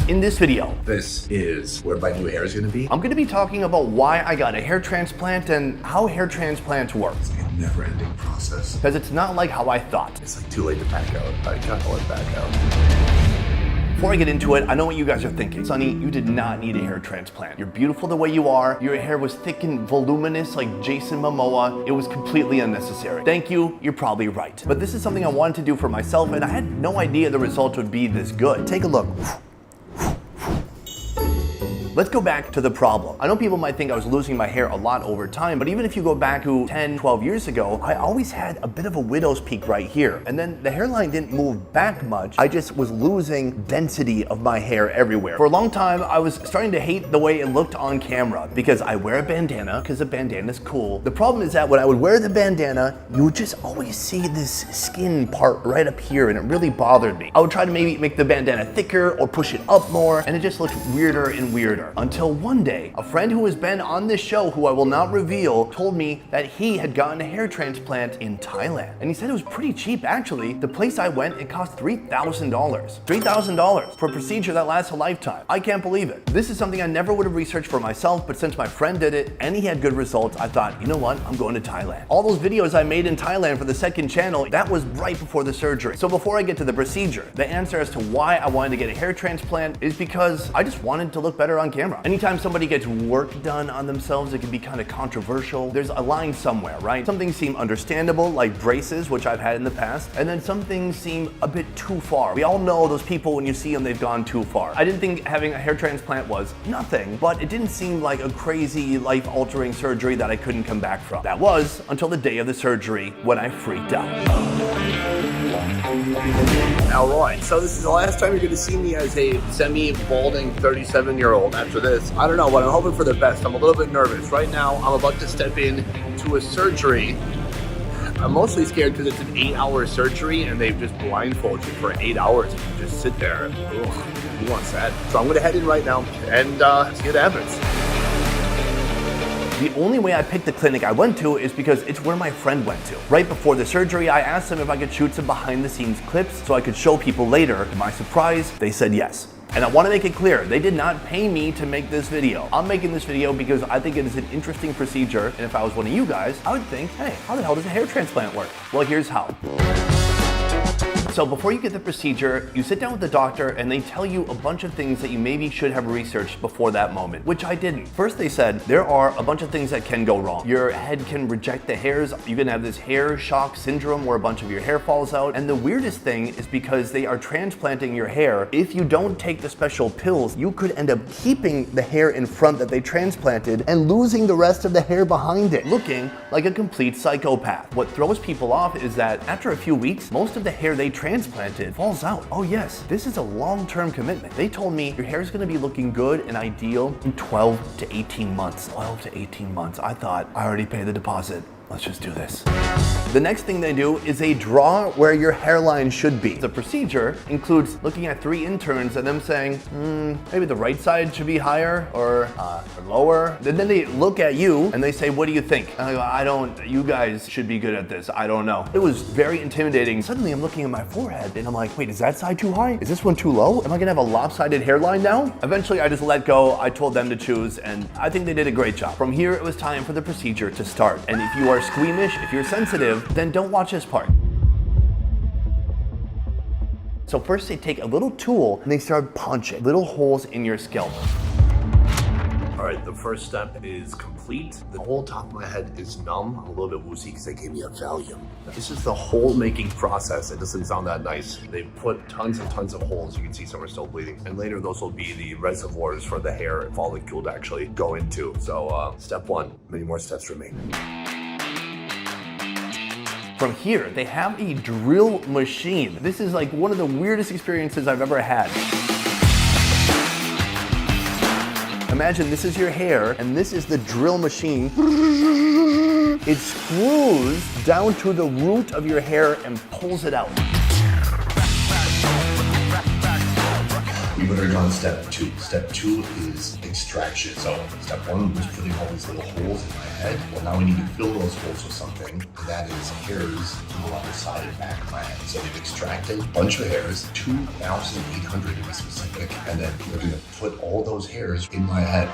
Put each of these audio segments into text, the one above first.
In this video, this is where my new hair is gonna be. I'm gonna be talking about why I got a hair transplant and how hair transplants work. It's like a never-ending process. Because it's not like how I thought. It's like too late to back out. I gotta let back out. Before I get into it, I know what you guys are thinking. Sonny, you did not need a hair transplant. You're beautiful the way you are. Your hair was thick and voluminous like Jason Momoa. It was completely unnecessary. Thank you, you're probably right. But this is something I wanted to do for myself and I had no idea the result would be this good. Take a look. Let's go back to the problem. I know people might think I was losing my hair a lot over time, but even if you go back to 10, 12 years ago, I always had a bit of a widow's peak right here. And then the hairline didn't move back much. I just was losing density of my hair everywhere. For a long time, I was starting to hate the way it looked on camera because I wear a bandana because a bandana is cool. The problem is that when I would wear the bandana, you would just always see this skin part right up here and it really bothered me. I would try to maybe make the bandana thicker or push it up more and it just looked weirder and weirder. Until one day, a friend who has been on this show, who I will not reveal, told me that he had gotten a hair transplant in Thailand. And he said it was pretty cheap, actually. The place I went, it cost $3,000. $3,000 for a procedure that lasts a lifetime. I can't believe it. This is something I never would have researched for myself, but since my friend did it and he had good results, I thought, you know what, I'm going to Thailand. All those videos I made in Thailand for the second channel, that was right before the surgery. So before I get to the procedure, the answer as to why I wanted to get a hair transplant is because I just wanted to look better on camera. Anytime somebody gets work done on themselves, it can be kind of controversial. There's a line somewhere, right? Some things seem understandable, like braces, which I've had in the past, and then some things seem a bit too far. We all know those people, when you see them, they've gone too far. I didn't think having a hair transplant was nothing, but it didn't seem like a crazy, life-altering surgery that I couldn't come back from. That was until the day of the surgery when I freaked out. Alright, so this is the last time you're going to see me as a semi-balding 37-year-old. After this, I don't know, but I'm hoping for the best. I'm a little bit nervous. Right now, I'm about to step in to a surgery. I'm mostly scared because it's an 8-hour surgery and they've just blindfolded you for 8 hours and you just sit there. Ugh, who wants that? So I'm going to head in right now and see what happens. The only way I picked the clinic I went to is because it's where my friend went to. Right before the surgery, I asked them if I could shoot some behind the scenes clips so I could show people later. To my surprise, they said yes. And I want to make it clear, they did not pay me to make this video. I'm making this video because I think it is an interesting procedure, and if I was one of you guys, I would think, hey, how the hell does a hair transplant work? Well, here's how. So before you get the procedure, you sit down with the doctor and they tell you a bunch of things that you maybe should have researched before that moment, which I didn't. First, they said there are a bunch of things that can go wrong. Your head can reject the hairs. You can have this hair shock syndrome where a bunch of your hair falls out. And the weirdest thing is because they are transplanting your hair, if you don't take the special pills, you could end up keeping the hair in front that they transplanted and losing the rest of the hair behind it, looking like a complete psychopath. What throws people off is that after a few weeks, most of the hair they transplanted falls out. Oh yes, this is a long-term commitment. They told me your hair is going to be looking good and ideal in 12 to 18 months. 12 to 18 months. I thought, I already paid the deposit. Let's just do this. The next thing they do is they draw where your hairline should be. The procedure includes looking at 3 interns and them saying, maybe the right side should be higher or lower. And then they look at you and they say, what do you think? And I go, you guys should be good at this. I don't know. It was very intimidating. Suddenly I'm looking at my forehead and I'm like, wait, is that side too high? Is this one too low? Am I gonna have a lopsided hairline now? Eventually I just let go. I told them to choose and I think they did a great job. From here, it was time for the procedure to start. And if you are squeamish, if you're sensitive, then don't watch this part. So first they take a little tool and they start punching little holes in your scalp. All right, the first step is complete. The whole top of my head is numb. I'm a little bit woozy because they gave me a Valium. This is the hole making process. It doesn't sound that nice. They put tons and tons of holes. You can see some are still bleeding. And later those will be the reservoirs for the hair follicle to actually go into. So step 1, many more steps remain. From here, they have a drill machine. This is like one of the weirdest experiences I've ever had. Imagine this is your hair and this is the drill machine. It screws down to the root of your hair and pulls it out. We better go on step 2. Step 2 is extraction. So step 1 was putting all these little holes in my head. Well, now we need to fill those holes with something, and that is hairs on the other side and back of my head. So they've extracted a bunch of hairs, 2,800 to be specific, and then they're gonna put all those hairs in my head.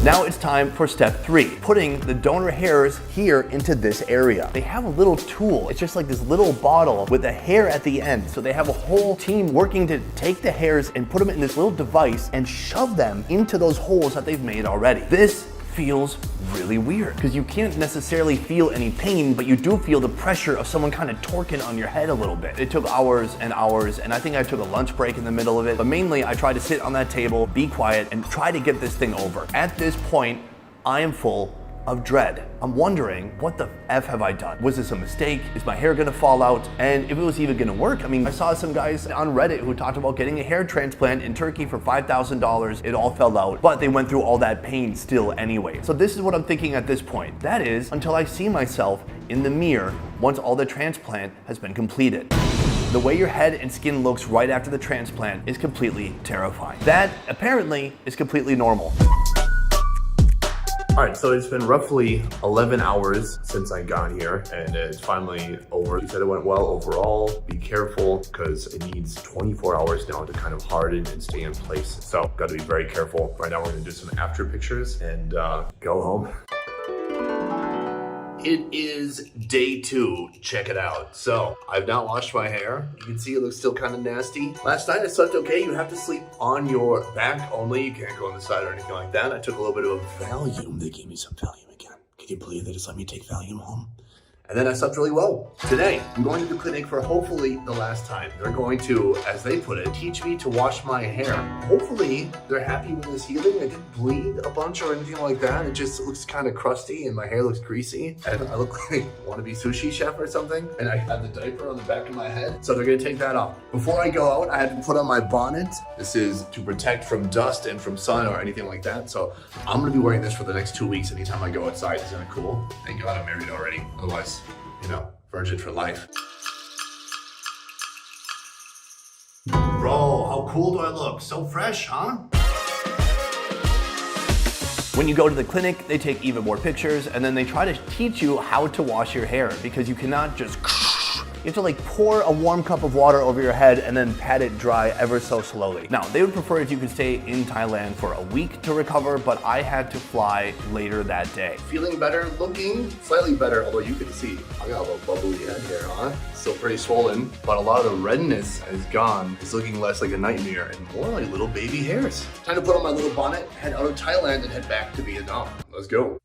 Now it's time for step 3, putting the donor hairs here into this area. They have a little tool. It's just like this little bottle with a hair at the end. So they have a whole team working to take the hairs and put them in this little device and shove them into those holes that they've made already. This feels really weird because you can't necessarily feel any pain, but you do feel the pressure of someone kind of torquing on your head a little bit. It took hours and hours, and I think I took a lunch break in the middle of it, but mainly I tried to sit on that table, be quiet, and try to get this thing over. At this point, I am full of dread. I'm wondering, what the F have I done? Was this a mistake? Is my hair gonna fall out? And if it was even gonna work, I mean, I saw some guys on Reddit who talked about getting a hair transplant in Turkey for $5,000. It all fell out, but they went through all that pain still anyway. So this is what I'm thinking at this point. That is, until I see myself in the mirror once all the transplant has been completed. The way your head and skin looks right after the transplant is completely terrifying. That, apparently, is completely normal. All right, so it's been roughly 11 hours since I got here, and it's finally over. He said it went well overall. Be careful, because it needs 24 hours now to kind of harden and stay in place. So, got to be very careful. Right now, we're gonna do some after pictures and go home. It is day 2, check it out. So, I've not washed my hair. You can see it looks still kind of nasty. Last night I slept okay. You have to sleep on your back only. You can't go on the side or anything like that. I took a little bit of Valium. They gave me some Valium again. Can you believe they just let me take Valium home? And then I slept really well. Today, I'm going to the clinic for hopefully the last time. They're going to, as they put it, teach me to wash my hair. Hopefully, they're happy with this healing. I didn't bleed a bunch or anything like that. It just looks kind of crusty and my hair looks greasy. And I look like I want to be sushi chef or something. And I have the diaper on the back of my head. So they're gonna take that off. Before I go out, I had to put on my bonnet. This is to protect from dust and from sun or anything like that. So I'm gonna be wearing this for the next 2 weeks. Anytime I go outside, isn't it cool? Thank God I'm married already. Otherwise, you know, virgin for life. Bro, how cool do I look? So fresh, huh? When you go to the clinic, they take even more pictures and then they try to teach you how to wash your hair because you cannot just you have to like pour a warm cup of water over your head and then pat it dry ever so slowly. Now, they would prefer if you could stay in Thailand for a week to recover, but I had to fly later that day. Feeling better, looking slightly better, although you can see I got a little bubbly head here, huh? Still pretty swollen, but a lot of the redness is gone. It's looking less like a nightmare and more like little baby hairs. Time to put on my little bonnet, head out of Thailand and head back to Vietnam. Let's go.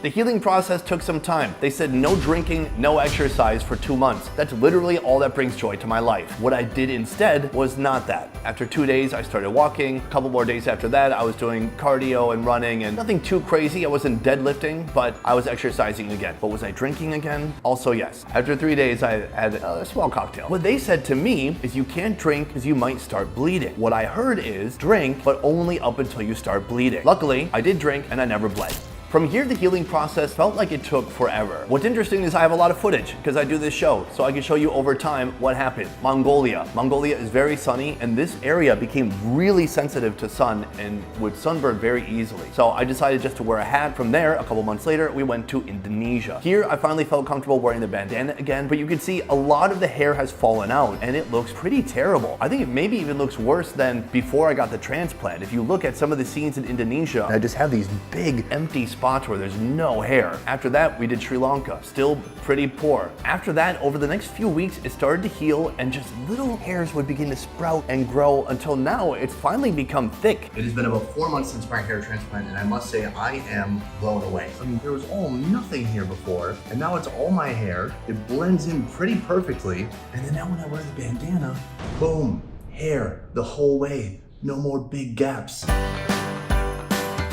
The healing process took some time. They said no drinking, no exercise for 2 months. That's literally all that brings joy to my life. What I did instead was not that. After 2 days, I started walking. A couple more days after that, I was doing cardio and running and nothing too crazy. I wasn't deadlifting, but I was exercising again. But was I drinking again? Also yes. After 3 days, I had a small cocktail. What they said to me is you can't drink because you might start bleeding. What I heard is drink, but only up until you start bleeding. Luckily, I did drink and I never bled. From here, the healing process felt like it took forever. What's interesting is I have a lot of footage because I do this show, so I can show you over time what happened. Mongolia. Mongolia is very sunny, and this area became really sensitive to sun and would sunburn very easily. So I decided just to wear a hat. From there, a couple months later, we went to Indonesia. Here, I finally felt comfortable wearing the bandana again, but you can see a lot of the hair has fallen out, and it looks pretty terrible. I think it maybe even looks worse than before I got the transplant. If you look at some of the scenes in Indonesia, I just have these big empty spots where there's no hair. After that, we did Sri Lanka, still pretty poor. After that, over the next few weeks, it started to heal and just little hairs would begin to sprout and grow until now it's finally become thick. It has been about 4 months since my hair transplant and I must say I am blown away. I mean, there was all nothing here before and now it's all my hair. It blends in pretty perfectly. And then now when I wear the bandana, boom, hair the whole way. No more big gaps.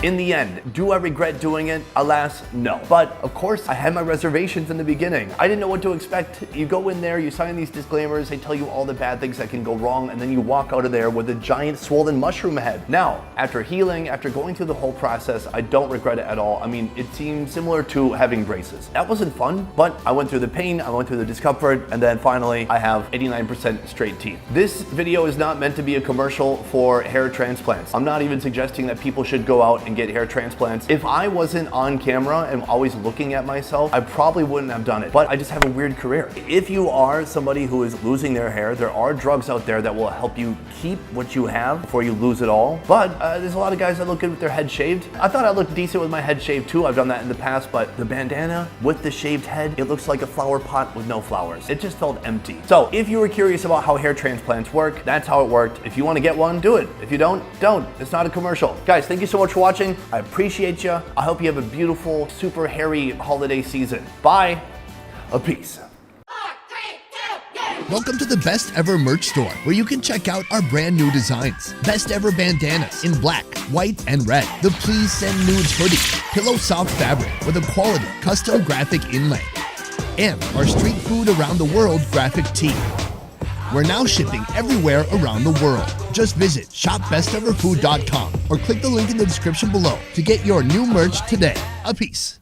In the end, do I regret doing it? Alas, no. But of course, I had my reservations in the beginning. I didn't know what to expect. You go in there, you sign these disclaimers, they tell you all the bad things that can go wrong, and then you walk out of there with a giant swollen mushroom head. Now, after healing, after going through the whole process, I don't regret it at all. I mean, it seems similar to having braces. That wasn't fun, but I went through the pain, I went through the discomfort, and then finally, I have 89% straight teeth. This video is not meant to be a commercial for hair transplants. I'm not even suggesting that people should go out and get hair transplants. If I wasn't on camera and always looking at myself, I probably wouldn't have done it, but I just have a weird career. If you are somebody who is losing their hair, there are drugs out there that will help you keep what you have before you lose it all. But there's a lot of guys that look good with their head shaved. I thought I looked decent with my head shaved too. I've done that in the past, but the bandana with the shaved head, it looks like a flower pot with no flowers. It just felt empty. So if you were curious about how hair transplants work, that's how it worked. If you want to get one, do it. If you don't. It's not a commercial. Guys, thank you so much for watching. I appreciate you. I hope you have a beautiful, super hairy holiday season. Bye. A peace. Welcome to the Best Ever merch store, where you can check out our brand new designs. Best Ever bandanas in black, white, and red. The Please Send Nudes hoodie, pillow soft fabric with a quality custom graphic inlay. And our street food around the world graphic tee. We're now shipping everywhere around the world. Just visit shopbesteverfood.com or click the link in the description below to get your new merch today. A peace.